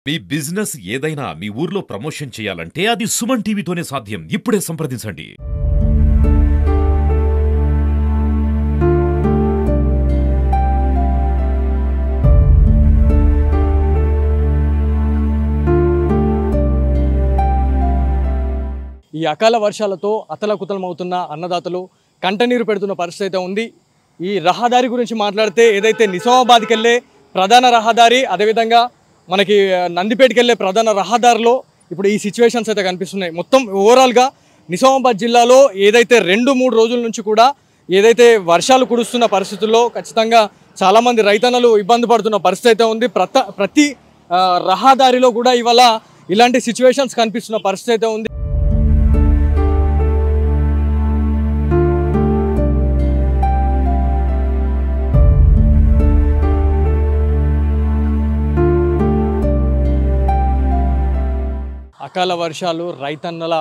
మీ business ఏదైనా మీ ఊర్లో promotion చేయాలంటే అది సుమన్ టీవీతోనే సాధ్యం. ఇప్పుడే సంప్రదించండి. ఈ అకాల వర్షాలతో అతలకుతలమవుతున్న అన్నదాతలు కంటనీరు పెడుతున్న పరిస్థితి అయితే ఉంది. ఈ రహదారి గురించి మాట్లాడితే ఏదైతే నిజామాబాద్కి వెళ్ళే ప్రధాన రహదారి, అదేవిధంగా మనకి నందిపేటకి వెళ్ళే ప్రధాన రహదారిలో ఇప్పుడు ఈ సిచ్యువేషన్స్ అయితే కనిపిస్తున్నాయి. మొత్తం ఓవరాల్గా నిజామాబాద్ జిల్లాలో ఏదైతే 2-3 రోజుల నుంచి కూడా ఏదైతే వర్షాలు కురుస్తున్న పరిస్థితుల్లో ఖచ్చితంగా చాలామంది రైతన్నలు ఇబ్బంది పడుతున్న పరిస్థితి అయితే ఉంది. ప్రతి రహదారిలో కూడా ఇవాళ ఇలాంటి సిచ్యువేషన్స్ కనిపిస్తున్న పరిస్థితి అయితే ఉంది. అకాల వర్షాలు రైతన్నల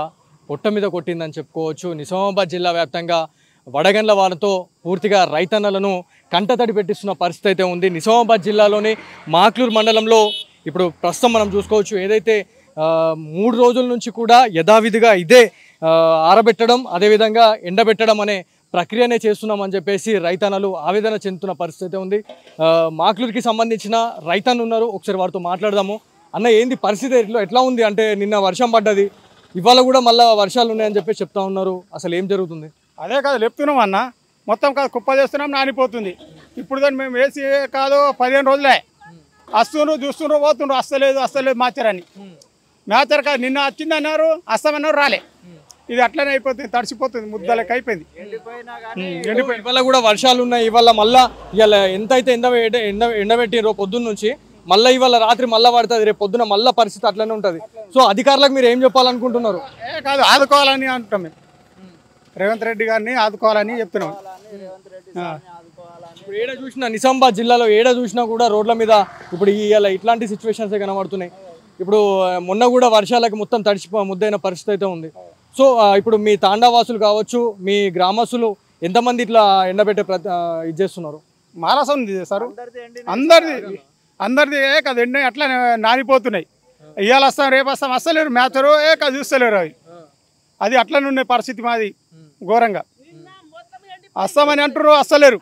పొట్ట మీద కొట్టిందని చెప్పుకోవచ్చు. నిజామాబాద్ జిల్లా వ్యాప్తంగా వడగండ్ల వానతో పూర్తిగా రైతన్నలను కంటతడి పెట్టిస్తున్న పరిస్థితి అయితే ఉంది. నిజామాబాద్ జిల్లాలోని మాక్లూరు మండలంలో ఇప్పుడు ప్రస్తుతం మనం చూసుకోవచ్చు ఏదైతే 3 రోజుల నుంచి కూడా యథావిధిగా ఇదే ఆరబెట్టడం, అదేవిధంగా ఎండబెట్టడం అనే ప్రక్రియనే చేస్తున్నామని చెప్పేసి రైతన్నలు ఆవేదన చెందుతున్న పరిస్థితి ఉంది. మాక్లూరుకి సంబంధించిన రైతన్ను ఉన్నారు, ఒకసారి వారితో మాట్లాడదాము. అన్న, ఏంది పరిస్థితి, ఎట్లా ఉంది? అంటే నిన్న వర్షం పడ్డది, ఇవాళ కూడా మళ్ళీ వర్షాలు ఉన్నాయని చెప్పి చెప్తా ఉన్నారు. అసలు ఏం జరుగుతుంది? అదే కాదు చెప్తున్నాం అన్న, మొత్తం కాదు కుప్ప చేస్తున్నాం, నానిపోతుంది. ఇప్పుడు దాన్ని మేము వేసి కాదు 15 రోజులే వస్తుండ్రు, చూస్తుండ్రు, పోతుండ్రు, అస్తలేదు మ్యాచర్ మ్యాచర్ కాదు. నిన్న వచ్చింది అన్నారు, వస్తామన్నారు, రాలే. ఇది అట్లనే అయిపోతుంది, తడిసిపోతుంది, ముద్దలకి అయిపోయింది. ఇవాళ కూడా వర్షాలు ఉన్నాయి. ఇవాళ మళ్ళీ ఇవాళ ఎంతైతే ఎండబెట్టిరో పొద్దున్న నుంచి, మళ్ళీ ఇవాళ రాత్రి మళ్ళీ పడుతుంది, రేపు పొద్దున మళ్ళీ పరిస్థితి అట్లనే ఉంటుంది. సో అధికారులకు మీరు ఏం చెప్పాలనుకుంటున్నారు? కాదు, ఆదుకోవాలని అంటున్నాం మేము. రేవంత్ రెడ్డి గారిని ఆదుకోవాలని చెప్తున్నాం. ఇప్పుడు ఏడ చూసినా నిజామాబాద్ జిల్లాలో ఏడ చూసినా కూడా రోడ్ల మీద ఇప్పుడు ఇలా ఇట్లాంటి సిచ్యువేషన్స్ కనబడుతున్నాయి. ఇప్పుడు మొన్న కూడా వర్షాలకు మొత్తం ముద్దైన పరిస్థితి అయితే ఉంది. సో ఇప్పుడు మీ తాండావాసులు కావచ్చు, మీ గ్రామస్తులు ఎంతమంది ఇట్లా ఎండబెట్టే ఇది చేస్తున్నారు? మారాసం చేస్తారు, అందరిది కాదు. ఎండ అట్లా నానిపోతున్నాయి. ఇవాళ వస్తాం, రేపు వస్తాం, వస్తలేరు. మ్యాచరు కాదు, చూస్తలేరు. అది అట్లనే ఉన్నాయి పరిస్థితి మాది ఘోరంగా. వస్తామని అంటారు, వస్తలేరు.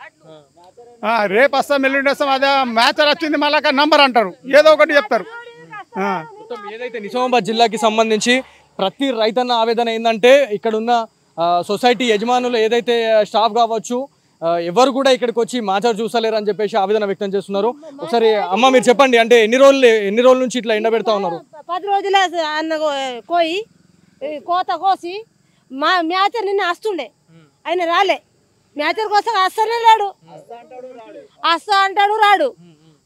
రేపు వస్తాం, ఎల్లుండి వస్తాం, అదే మ్యాచర్ వచ్చింది మళ్ళా నంబర్ అంటారు, ఏదో ఒకటి చెప్తారు. ఏదైతే నిజామాబాద్ జిల్లాకి సంబంధించి ప్రతి రైతన్న ఆవేదన ఏంటంటే ఇక్కడున్న సొసైటీ యజమానులు ఏదైతే స్టాఫ్ కావచ్చు, ఎవరు కూడా ఇక్కడికి వచ్చి మాచారు చూసలేరు అని చెప్పేసి ఆవేదన వ్యక్తం చేస్తున్నారు. ఒకసారి అమ్మ మీరు చెప్పండి, అంటే ఎన్ని రోజుల నుంచి ఇట్లా ఎండబెడతా ఉన్నారు? 10 రోజులే అన్న కోయి కోత కోసి మా మ్యాచర్ నిన్న వస్తుండే, ఆయన రాలే. మ్యాచర్ కోసం అస్సలే రాడు, వస్తా అంటాడు, రాడు.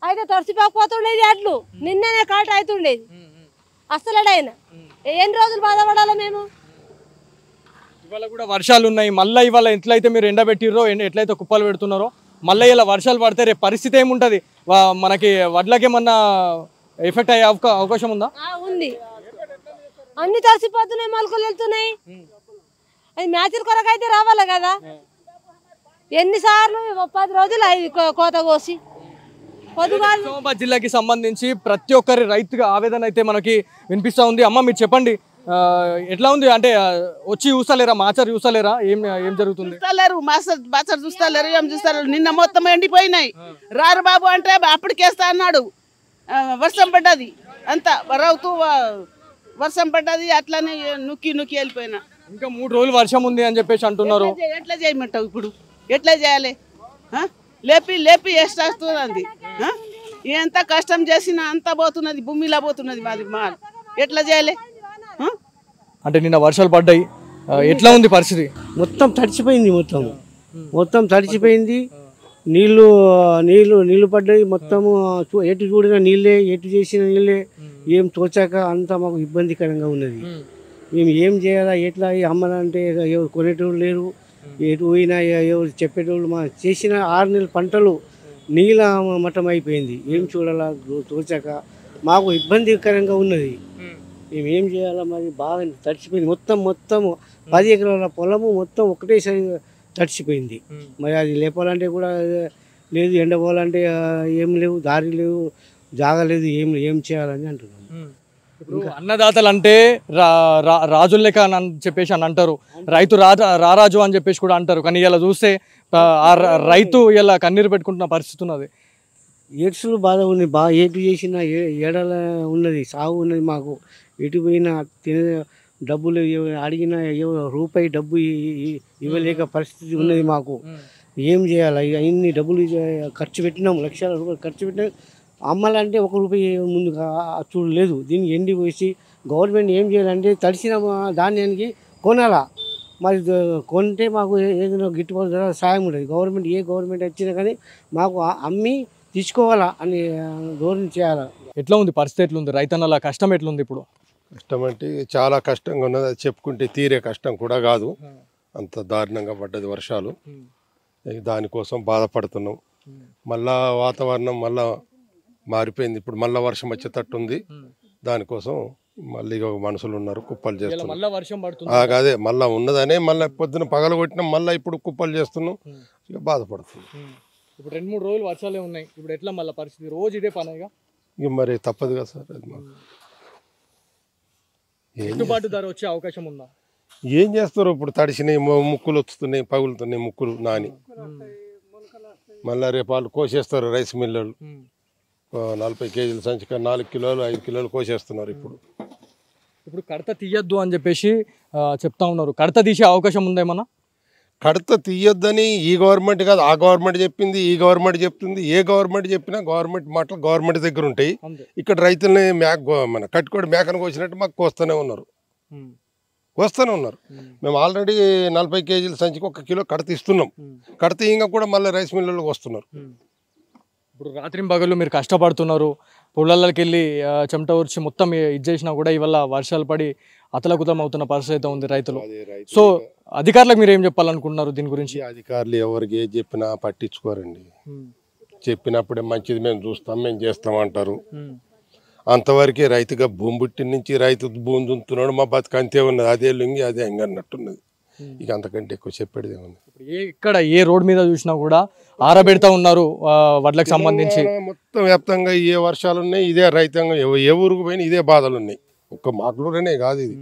అయితే తడిసిపోతుండేది అట్లు, నిన్ననే కాట అవుతుండేది, అస్సలేడు ఆయన. ఎన్ని రోజులు బాధపడాలి మేము? ఇవాళ కూడా వర్షాలు ఉన్నాయి. మళ్ళీ ఇవాళ ఎట్లయితే మీరు ఎండబెట్టిర్రో, ఎట్లయితే కుప్పలు పెడుతున్నారో, మళ్ళీ ఇలా వర్షాలు పడితే రేపు పరిస్థితి ఏముంటుంది? మనకి వడ్లకి ఏమన్నా ఎఫెక్ట్ అయ్యే అవకాశం ఉందా? ఉంది, అన్ని తడిసిపోతున్నాయి, మొలకలు వెళ్తున్నాయి. అది మ్యాచర్ కొరకు అయితే రావాలి కదా. ఎన్నిసార్లు 10 రోజులు అవి కోత కోసి నిజామాబాద్ జిల్లాకి సంబంధించి ప్రతి ఒక్కరి రైతుగా ఆవేదన అయితే మనకి వినిపిస్తూ ఉంది. అమ్మ మీరు చెప్పండి, ఎట్లా ఉంది? అంటే వచ్చి చూస్తలేరా, మాచర్ చూస్తలేరా? ఏం జరుగుతుంది? చూస్తలేరు, మాచర్ చూస్తలేరు, ఏం చూస్తలేరు. నిన్న మొత్తం ఎండిపోయినాయి. రారు బాబు అంటే అప్పటికేస్తా అన్నాడు. వర్షం పడ్డది, అంత రౌతు వర్షం పడ్డది, అట్లానే నొక్కి వెళ్ళిపోయినా. ఇంకా 3 రోజులు వర్షం ఉంది అని చెప్పేసి అంటున్నారు. ఎట్లా చేయమంటావు ఇప్పుడు? ఎట్లా చేయాలి? లేపి వేస్తుంది. ఎంత కష్టం చేసినా అంత పోతున్నది, భూమిలా పోతున్నది మాది మాల్. ఎట్లా చేయాలి? అంటే నిన్న వర్షాలు పడ్డాయి, ఎట్లా ఉంది పరిస్థితి? మొత్తం తడిచిపోయింది, మొత్తం తడిచిపోయింది. నీళ్లు పడ్డాయి మొత్తము. ఎటు చూడిన నీళ్ళే, ఎటు చేసిన నీళ్ళే. ఏం తోచాక అంతా మాకు ఇబ్బందికరంగా ఉన్నది. మేము ఏం చేయాలా, ఎట్లా అమ్మాలంటే ఎవరు కొనేటోళ్ళు లేరు, ఎటు పోయినా ఎవరు చెప్పేటోళ్ళు. మా చేసిన 6 నెలల పంటలు నీళ్ళ మట్టం అయిపోయింది. ఏం చూడాలా తోచాక మాకు ఇబ్బందికరంగా ఉన్నది. మేము ఏం చేయాలా, మరి బాగా తడిచిపోయింది. మొత్తం 10 ఎకరాల పొలము మొత్తం ఒకటేసారి తడిచిపోయింది. మరి అది లేపాలంటే కూడా లేదు, ఎండపోవాలంటే ఏం లేవు, దారి లేవు. జాగలేదు, ఏం చేయాలని అంటున్నాను. ఇప్పుడు అన్నదాతలు అంటే రాజుల లెక్క అని చెప్పేసి అని అంటారు, రైతు రారాజు అని చెప్పేసి కూడా అంటారు. కానీ ఇలా చూస్తే రైతు ఇలా కన్నీరు పెట్టుకుంటున్న పరిస్థితి ఉన్నది. ఎడ్స్లు బాగా ఉన్నాయి, బాగా ఎటు చేసినా ఏడల ఉన్నది, సాగు ఉన్నది. మాకు ఎటు పోయినా తినే డబ్బులు అడిగినా రూపాయి డబ్బు ఇవ్వలేక పరిస్థితి ఉన్నది మాకు. ఏం చేయాలి? ఇక ఇన్ని డబ్బులు ఖర్చు పెట్టినాం, లక్షల రూపాయలు ఖర్చు పెట్టినాం. అమ్మాలంటే ఒక రూపాయి ముందుగా చూడలేదు. దీన్ని ఎండి పోసి గవర్నమెంట్ ఏం చేయాలంటే తడిసిన ధాన్యానికి కొనాలా. మరి కొంటే మాకు ఏదైనా గిట్టుబాటు ధర సాయం ఉంటుంది. గవర్నమెంట్ ఏ గవర్నమెంట్ వచ్చినా కానీ మాకు అమ్మి తీసుకోవాలా అని ధోరణి చేయాలి. ఎట్లా ఉంది పరిస్థితి? ఎట్లుంది రైతన్నల కష్టం? ఎట్లుంది ఇప్పుడు? కష్టం అంటే చాలా కష్టంగా ఉన్నది. అది చెప్పుకుంటే తీరే కష్టం కూడా కాదు, అంత దారుణంగా పడ్డది వర్షాలు. దానికోసం బాధపడుతున్నాం. మళ్ళా వాతావరణం మళ్ళా మారిపోయింది, ఇప్పుడు మళ్ళీ వర్షం వచ్చేటట్టు ఉంది. దానికోసం మళ్ళీ మనుషులు ఉన్నారు, కుప్పలు చేస్తున్నాం. అదే మళ్ళీ ఉన్నదనే మళ్ళీ పొద్దున పగల కొట్టినాం, మళ్ళీ ఇప్పుడు కుప్పలు చేస్తున్నాం. ఇక బాధపడుతున్నాం. ఇప్పుడు 2-3 రోజులు వర్షాలే ఉన్నాయి. ఇప్పుడు ఎట్లా మళ్ళీ పరిస్థితి? రోజు ఇదే పనిగా ఇక మరి తప్పదు కదా సార్. అది మాకు గిట్టుబాటు ధర వచ్చే అవకాశం ఉందా? ఏం చేస్తారు? ఇప్పుడు తడిసినాయి, ముక్కులు వస్తున్నాయి, పగులుతున్నాయి ముక్కులు నాని. మళ్ళీ రేపు వాళ్ళు కోసేస్తారు రైస్ మిల్లలు. 40 కేజీల సంచిక 4 కిలోలు 5 కిలోలు కోసేస్తున్నారు. ఇప్పుడు కడత తీయద్దు అని చెప్పేసి చెప్తా ఉన్నారు. కడత తీసే అవకాశం ఉందేమన్నా? కడత తీయొద్దని ఈ గవర్నమెంట్ కాదు, ఆ గవర్నమెంట్ చెప్పింది, ఈ గవర్నమెంట్ చెప్తుంది. ఏ గవర్నమెంట్ చెప్పినా గవర్నమెంట్ మాటలు గవర్నమెంట్ దగ్గర ఉంటాయి. ఇక్కడ రైతుల్ని మన కట్టుకోడి మేకను కోసినట్టు మాకు కోస్తూనే ఉన్నారు. మేము ఆల్రెడీ 40 కేజీల సంచికి 1 కిలో కడత ఇస్తున్నాం. కడత ఇంకా కూడా మళ్ళీ రైస్ మిల్లులకు వస్తున్నారు. ఇప్పుడు రాత్రి పగలు మీరు కష్టపడుతున్నారు, పొలాల్లోకి వెళ్ళి చెమట ఊర్చి మొత్తం ఇది చేసినా కూడా ఇవాళ వర్షాలు పడి అతలకుతలం అవుతున్న పరిస్థితి అయితే ఉంది రైతులు. సో అధికారులకు మీరు ఏం చెప్పాలనుకుంటున్నారు దీని గురించి? అధికారులు ఎవరికి ఏది చెప్పినా పట్టించుకోరండి. చెప్పినప్పుడే మంచిది, మేము చూస్తాం, మేము చేస్తామంటారు. అంతవరకే రైతుగా భూమి పుట్టిన నుంచి రైతు భూమి దున్నుతున్నాడు, మా బతుకు అంతే ఉన్నది, అదే లింగి అదే ఎంగ అన్నట్టున్నది. ఇక అంతకంటే ఎక్కువ చెప్పేది ఏముంది? ఇక్కడ ఏ రోడ్ మీద చూసినా కూడా ఆరబెడతా ఉన్నారు వడ్లకు సంబంధించి. మొత్తం వ్యాప్తంగా ఏ వర్షాలు ఉన్నాయి, ఇదే రైతాంగం ఏ ఊరికి పోయినా ఇదే బాధలు ఉన్నాయి. ఒక్క మాకులూరనే కాదు, ఇది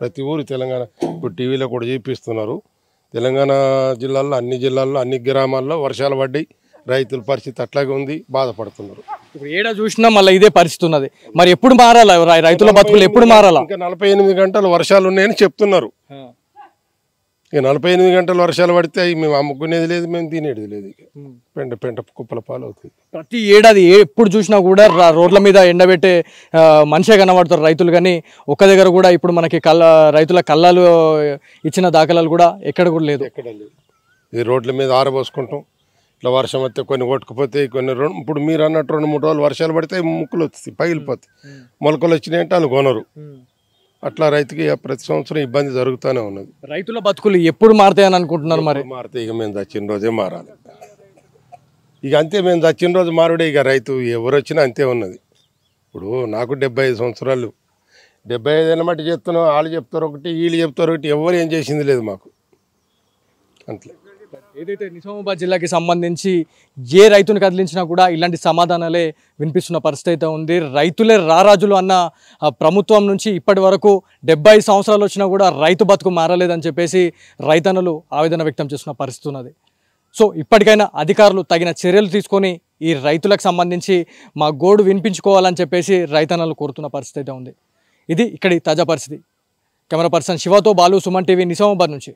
ప్రతి ఊరు తెలంగాణ. ఇప్పుడు టీవీలో కూడా చూపిస్తున్నారు, తెలంగాణ జిల్లాల్లో అన్ని జిల్లాల్లో అన్ని గ్రామాల్లో వర్షాలు పడ్డాయి. రైతుల పరిస్థితి అట్లాగే ఉంది, బాధపడుతున్నారు. ఇప్పుడు ఏడా చూసినా మళ్ళీ ఇదే పరిస్థితి ఉన్నది. మరి ఎప్పుడు మారాలా రైతుల బతుకులు? ఎప్పుడు మారాలా? ఇంకా 48 గంటలు వర్షాలు ఉన్నాయని చెప్తున్నారు. ఇక 48 గంటలు వర్షాలు పడితే మేము అమ్ముకునేది లేదు, మేము తినేది లేదు. ఇక పెంట కుప్పల పాలు అవుతుంది. ప్రతి ఏడాది ఎప్పుడు చూసినా కూడా రోడ్ల మీద ఎండబెట్టే మనిషే కనబడతారు రైతులు. కానీ ఒక్క దగ్గర కూడా ఇప్పుడు మనకి రైతుల కళ్ళాలు ఇచ్చిన దాఖలాలు కూడా ఎక్కడ కూడా లేదు. ఈ రోడ్ల మీద ఆరబోసుకుంటాం. ఇట్లా వర్షం వస్తే కొన్ని కొట్టుకుపోతే కొన్ని ఇప్పుడు మీరు అన్నట్టు 2-3 రోజులు వర్షాలు పడితే ముక్కులు వస్తాయి, పగిలిపోతాయి. మొలకలు వచ్చినాయంటే వాళ్ళు కొనరు. అట్లా రైతుకి ప్రతి సంవత్సరం ఇబ్బంది జరుగుతూనే ఉన్నది. రైతుల బతుకులు ఎప్పుడు మారుతాయని అనుకుంటున్నారు? మరి మారితే ఇక మేము చచ్చిన రోజే మారాలి. ఇక అంతే, మేము చచ్చిన రోజు మారుడే. ఇక రైతు ఎవరు వచ్చినా అంతే ఉన్నది. ఇప్పుడు నాకు 75 సంవత్సరాలు, 75 ఏళ్ళ మట్టి చెప్తున్నాం. వాళ్ళు చెప్తారు ఒకటి, వీళ్ళు చెప్తారు ఒకటి, ఎవరు ఏం చేసింది లేదు మాకు. అంతే. ఏదైతే నిజామాబాద్ జిల్లాకి సంబంధించి ఏ రైతుని కదిలించినా కూడా ఇలాంటి సమాధానాలే వినిపిస్తున్న పరిస్థితి అయితే ఉంది. రైతులే రారాజులు అన్న ప్రభుత్వం నుంచి ఇప్పటి వరకు 75 సంవత్సరాలు వచ్చినా కూడా రైతు బతుకు మారలేదని చెప్పేసి రైతన్నలు ఆవేదన వ్యక్తం చేస్తున్న పరిస్థితి ఉన్నది. సో ఇప్పటికైనా అధికారులు తగిన చర్యలు తీసుకొని ఈ రైతులకు సంబంధించి మా గోడు వినిపించుకోవాలని చెప్పేసి రైతన్నలు కోరుతున్న పరిస్థితి అయితే ఉంది. ఇది ఇక్కడి తాజా పరిస్థితి. కెమెరా పర్సన్ శివతో బాలు, సుమన్ టీవీ, నిజామాబాద్ నుంచి.